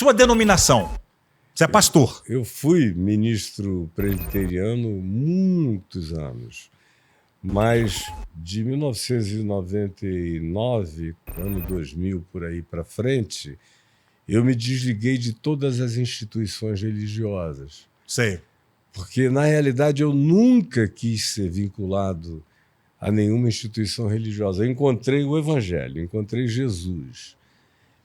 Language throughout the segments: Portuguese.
Sua denominação? Você é pastor? Eu fui ministro presbiteriano muitos anos, mas de 1999, ano 2000, por aí para frente, eu me desliguei de todas as instituições religiosas. Sei. Porque, na realidade, eu nunca quis ser vinculado a nenhuma instituição religiosa. Eu encontrei o Evangelho, encontrei Jesus.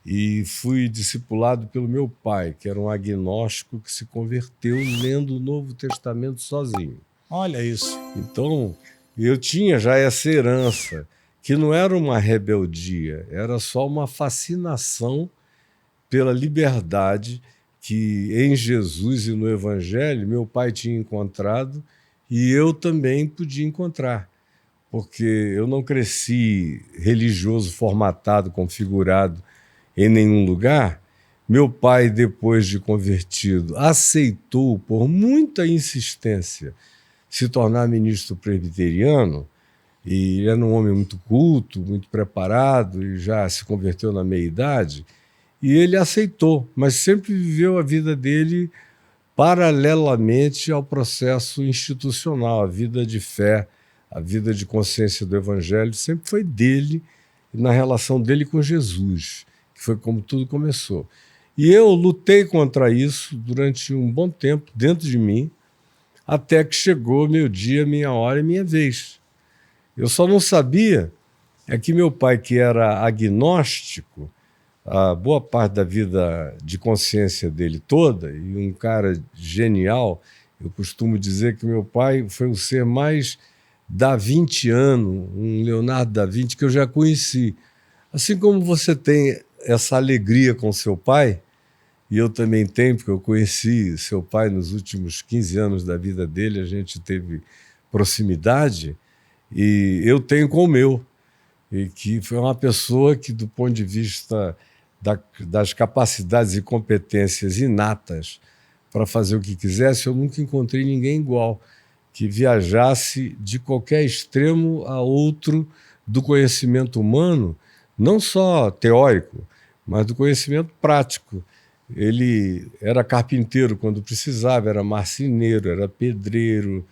E fui discipulado pelo meu pai, que era um agnóstico que se converteu lendo o Novo Testamento sozinho. Olha isso. Então, eu tinha já essa herança, que não era uma rebeldia, era só uma fascinação pela liberdade que em Jesus e no Evangelho meu pai tinha encontrado e eu também podia encontrar. Porque eu não cresci religioso, formatado, configurado em nenhum lugar. Meu pai, depois de convertido, aceitou, por muita insistência, se tornar ministro presbiteriano, e ele era um homem muito culto, muito preparado, e já se converteu na meia-idade, e ele aceitou, mas sempre viveu a vida dele paralelamente ao processo institucional, a vida de fé, a vida de consciência do Evangelho, sempre foi dele, na relação dele com Jesus, que foi como tudo começou. E eu lutei contra isso durante um bom tempo, dentro de mim, até que chegou meu dia, minha hora e minha vez. Eu só não sabia que meu pai, que era agnóstico, a boa parte da vida de consciência dele toda, e um cara genial, eu costumo dizer que meu pai foi o ser mais davintiano, um Leonardo da Vinci que eu já conheci. Assim como você tem essa alegria com seu pai, e eu também tenho, porque eu conheci seu pai nos últimos 15 anos da vida dele, a gente teve proximidade, e eu tenho com o meu, e que foi uma pessoa que, do ponto de vista das capacidades e competências inatas para fazer o que quisesse, eu nunca encontrei ninguém igual, que viajasse de qualquer extremo a outro do conhecimento humano, não só teórico, mas do conhecimento prático. Ele era carpinteiro quando precisava, era marceneiro, era pedreiro,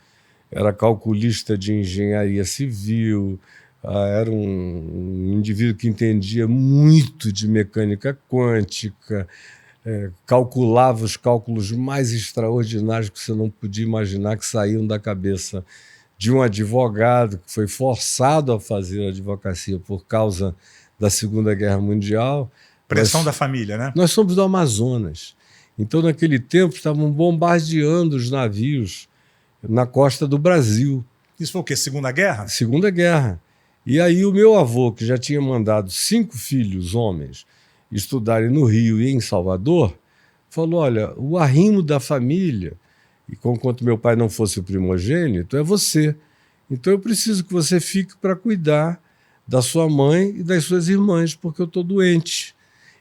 era calculista de engenharia civil, era um indivíduo que entendia muito de mecânica quântica, calculava os cálculos mais extraordinários que você não podia imaginar que saíam da cabeça de um advogado que foi forçado a fazer advocacia por causa da Segunda Guerra Mundial. Pressão da família, né? Nós somos do Amazonas. Então, naquele tempo, estavam bombardeando os navios na costa do Brasil. Isso foi o quê? Segunda Guerra? Segunda Guerra. E aí o meu avô, que já tinha mandado 5 filhos homens estudarem no Rio e em Salvador, falou, olha, o arrimo da família, e conquanto meu pai não fosse o primogênito, é você. Então eu preciso que você fique para cuidar da sua mãe e das suas irmãs, porque eu estou doente.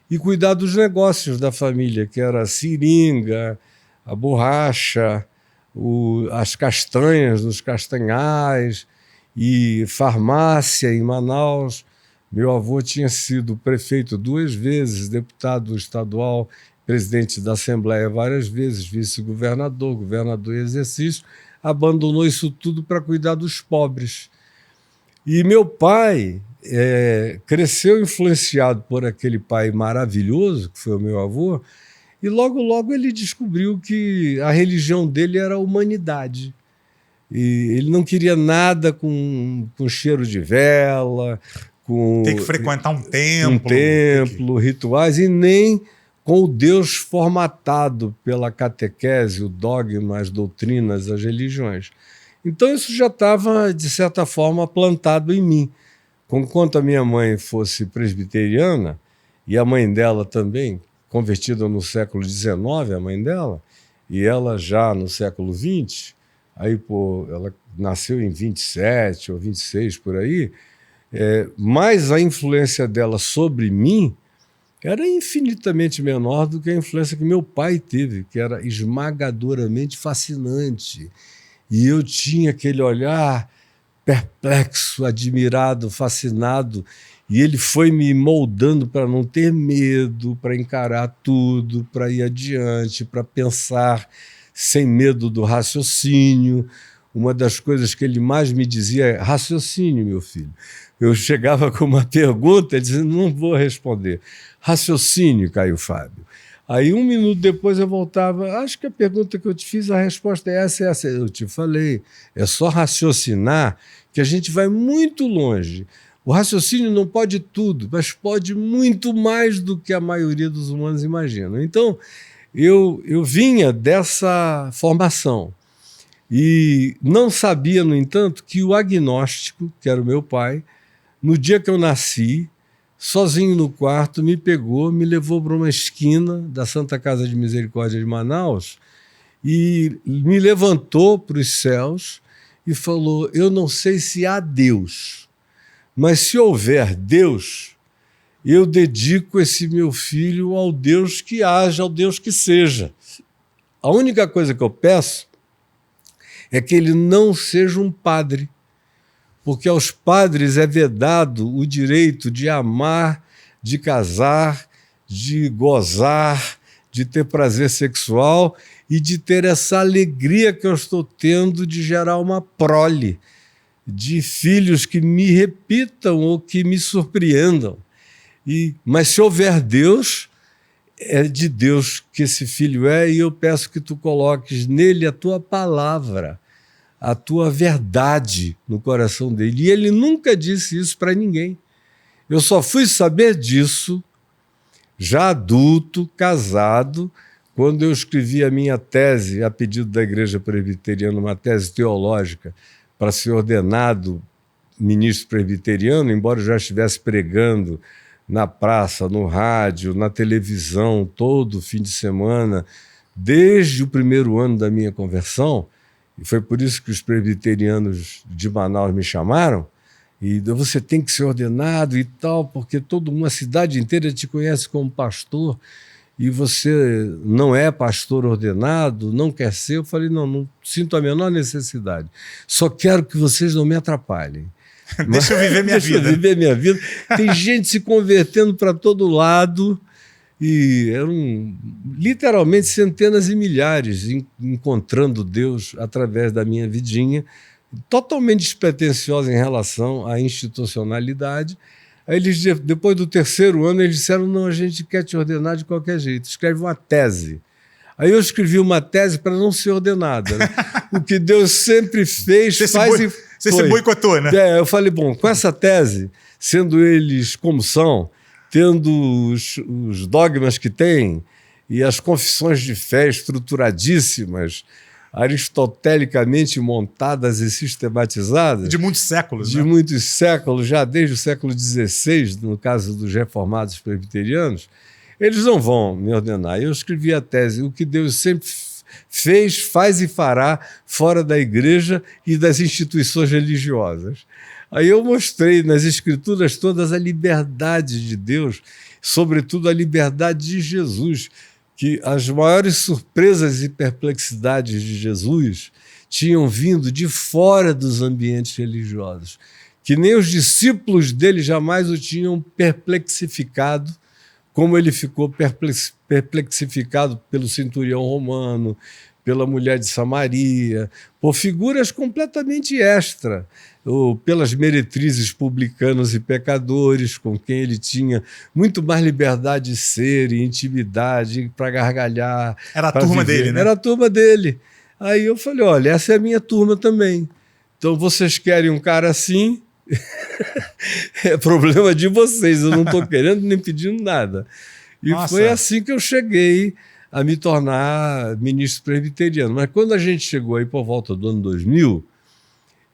E cuidar dos negócios da família, que era a seringa, a borracha, as castanhas nos castanhais e farmácia em Manaus. Meu avô tinha sido prefeito 2 vezes, deputado estadual, presidente da Assembleia várias vezes, vice-governador, governador em exercício, abandonou isso tudo para cuidar dos pobres. E meu pai cresceu influenciado por aquele pai maravilhoso, que foi o meu avô, e logo, logo ele descobriu que a religião dele era a humanidade. E ele não queria nada com cheiro de vela, com... Tem que frequentar um templo. Rituais, e nem com o Deus formatado pela catequese, o dogma, as doutrinas, as religiões. Então isso já estava, de certa forma, plantado em mim. Conquanto a minha mãe fosse presbiteriana, e a mãe dela também, convertida no século XIX, a mãe dela, e ela já no século XX, aí, ela nasceu em 27 ou 26, por aí, mas a influência dela sobre mim era infinitamente menor do que a influência que meu pai teve, que era esmagadoramente fascinante. E eu tinha aquele olhar perplexo, admirado, fascinado, E ele foi me moldando para não ter medo, para encarar tudo, para ir adiante, para pensar sem medo do raciocínio. Uma das coisas que ele mais me dizia é: raciocínio, meu filho. Eu chegava com uma pergunta, ele dizia: não vou responder. Raciocínio, Caio Fábio. Aí, 1 minuto depois, eu voltava: acho que a pergunta que eu te fiz, a resposta é essa, é essa. Eu te falei, é só raciocinar que a gente vai muito longe. O raciocínio não pode tudo, mas pode muito mais do que a maioria dos humanos imaginam. Então, eu vinha dessa formação e não sabia, no entanto, que o agnóstico, que era o meu pai, no dia que eu nasci, sozinho no quarto, me pegou, me levou para uma esquina da Santa Casa de Misericórdia de Manaus e me levantou para os céus e falou: eu não sei se há Deus, mas se houver Deus, eu dedico esse meu filho ao Deus que haja, ao Deus que seja. A única coisa que eu peço é que ele não seja um padre, porque aos padres é vedado o direito de amar, de casar, de gozar, de ter prazer sexual e de ter essa alegria que eu estou tendo de gerar uma prole, de filhos que me repitam ou que me surpreendam. Mas se houver Deus, é de Deus que esse filho é, e eu peço que tu coloques nele a tua palavra, a tua verdade no coração dele. E ele nunca disse isso para ninguém. Eu só fui saber disso, já adulto, casado, quando eu escrevi a minha tese, a pedido da Igreja Presbiteriana, uma tese teológica, para ser ordenado ministro presbiteriano, embora eu já estivesse pregando na praça, no rádio, na televisão, todo fim de semana, desde o primeiro ano da minha conversão, e foi por isso que os presbiterianos de Manaus me chamaram, e você tem que ser ordenado e tal, porque a cidade inteira te conhece como pastor, e você não é pastor ordenado, não quer ser. Eu falei: não sinto a menor necessidade. Só quero que vocês não me atrapalhem. Deixa eu viver minha vida. Deixa eu viver minha vida. Tem gente se convertendo para todo lado e eram literalmente centenas e milhares encontrando Deus através da minha vidinha, totalmente despretensiosa em relação à institucionalidade. Aí eles, depois do 3º ano, eles disseram: não, a gente quer te ordenar de qualquer jeito, escreve uma tese. Aí eu escrevi uma tese para não ser ordenada. Né? O que Deus sempre fez, Você se boicotou, né? Eu falei: bom, com essa tese, sendo eles como são, tendo os dogmas que têm e as confissões de fé estruturadíssimas, aristotelicamente montadas e sistematizadas. De muitos séculos. De muitos séculos, já desde o século XVI, no caso dos reformados presbiterianos, eles não vão me ordenar. Eu escrevi a tese: o que Deus sempre fez, faz e fará fora da igreja e das instituições religiosas. Aí eu mostrei nas escrituras todas a liberdade de Deus, sobretudo a liberdade de Jesus, que as maiores surpresas e perplexidades de Jesus tinham vindo de fora dos ambientes religiosos, que nem os discípulos dele jamais o tinham perplexificado, como ele ficou perplexificado pelo centurião romano, pela mulher de Samaria, por figuras completamente extra, ou pelas meretrizes publicanos e pecadores, com quem ele tinha muito mais liberdade de ser e intimidade para gargalhar. Era a turma dele, né? Era a turma dele. Aí eu falei: olha, essa é a minha turma também. Então vocês querem um cara assim? É problema de vocês, eu não estou querendo nem pedindo nada. E foi assim que eu cheguei a me tornar ministro presbiteriano. Mas quando a gente chegou aí por volta do ano 2000,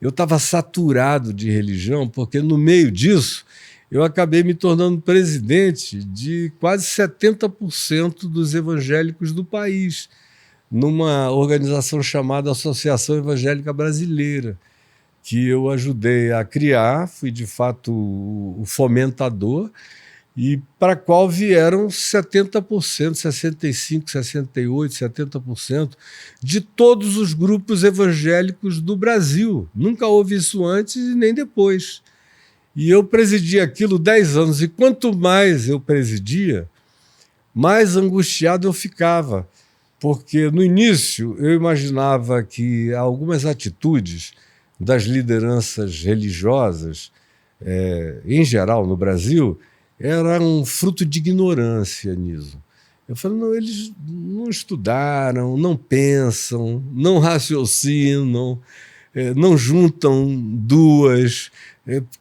eu estava saturado de religião, porque no meio disso eu acabei me tornando presidente de quase 70% dos evangélicos do país, numa organização chamada Associação Evangélica Brasileira, que eu ajudei a criar, fui de fato o fomentador, e para a qual vieram 70%, 65%, 68%, 70% de todos os grupos evangélicos do Brasil. Nunca houve isso antes e nem depois. E eu presidi aquilo 10 anos. E quanto mais eu presidia, mais angustiado eu ficava. Porque no início eu imaginava que algumas atitudes das lideranças religiosas, em geral no Brasil, eram fruto de ignorância nisso. Eu falei, não, eles não estudaram, não pensam, não raciocinam, não juntam duas,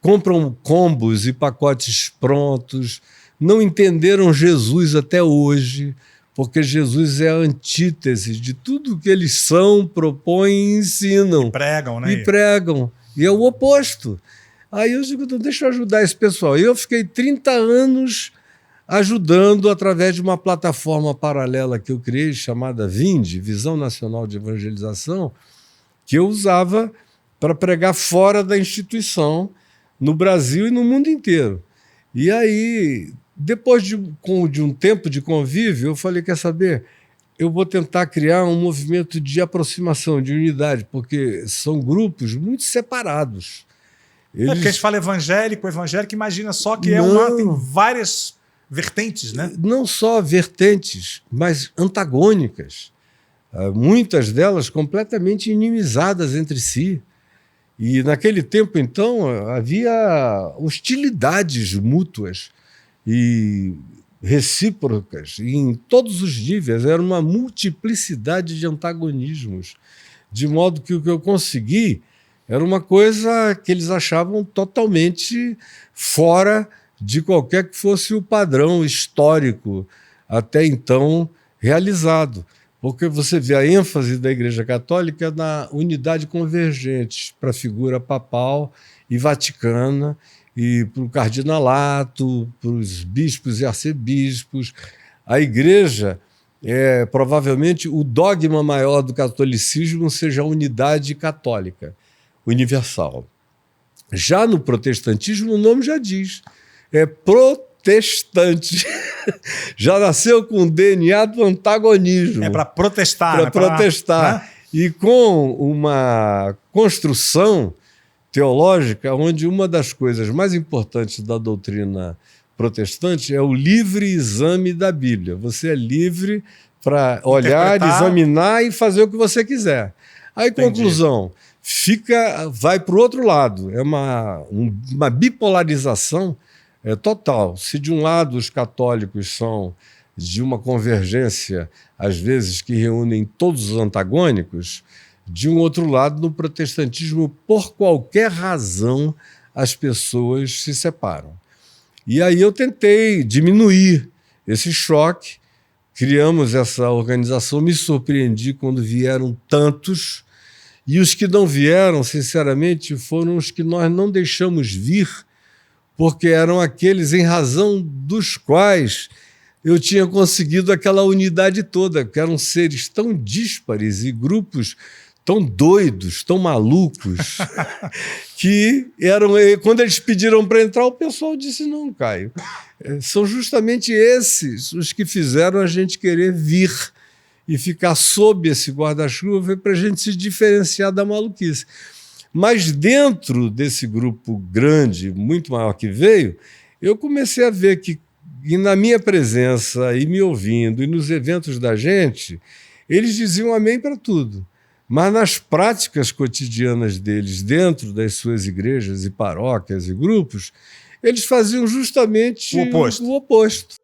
compram combos e pacotes prontos, não entenderam Jesus até hoje, porque Jesus é a antítese de tudo que eles são, propõem e ensinam. E pregam, né? E pregam. E é o oposto. Aí eu digo, deixa eu ajudar esse pessoal. E eu fiquei 30 anos ajudando através de uma plataforma paralela que eu criei, chamada VIND, Visão Nacional de Evangelização, que eu usava para pregar fora da instituição, no Brasil e no mundo inteiro. E aí, depois de um tempo de convívio, eu falei, quer saber? Eu vou tentar criar um movimento de aproximação, de unidade, porque são grupos muito separados. Porque a gente fala evangélico, imagina só que tem várias vertentes, né? Não só vertentes, mas antagônicas. Muitas delas completamente inimizadas entre si. E naquele tempo, então, havia hostilidades mútuas e recíprocas em todos os níveis. Era uma multiplicidade de antagonismos. De modo que o que eu consegui era uma coisa que eles achavam totalmente fora de qualquer que fosse o padrão histórico até então realizado. Porque você vê a ênfase da Igreja Católica na unidade convergente para a figura papal e vaticana, e para o cardinalato, para os bispos e arcebispos. A Igreja, provavelmente, o dogma maior do catolicismo seja a unidade católica, universal. Já no protestantismo, o nome já diz, é protestante. Já nasceu com o DNA do antagonismo. É para protestar. Para protestar. E com uma construção teológica onde uma das coisas mais importantes da doutrina protestante é o livre exame da Bíblia. Você é livre para olhar, examinar e fazer o que você quiser. Aí, conclusão, vai para o outro lado. É uma bipolarização total. Se de um lado os católicos são de uma convergência, às vezes, que reúnem todos os antagônicos, de um outro lado, no protestantismo, por qualquer razão, as pessoas se separam. E aí eu tentei diminuir esse choque, criamos essa organização, me surpreendi quando vieram tantos, e os que não vieram, sinceramente, foram os que nós não deixamos vir, porque eram aqueles em razão dos quais eu tinha conseguido aquela unidade toda, que eram seres tão díspares e grupos tão doidos, tão malucos, que quando eles pediram para entrar, o pessoal disse, não, Caio, são justamente esses os que fizeram a gente querer vir e ficar sob esse guarda-chuva para a gente se diferenciar da maluquice. Mas dentro desse grupo grande, muito maior que veio, eu comecei a ver que, e na minha presença, e me ouvindo, e nos eventos da gente, eles diziam amém para tudo. Mas nas práticas cotidianas deles, dentro das suas igrejas e paróquias e grupos, eles faziam justamente o oposto.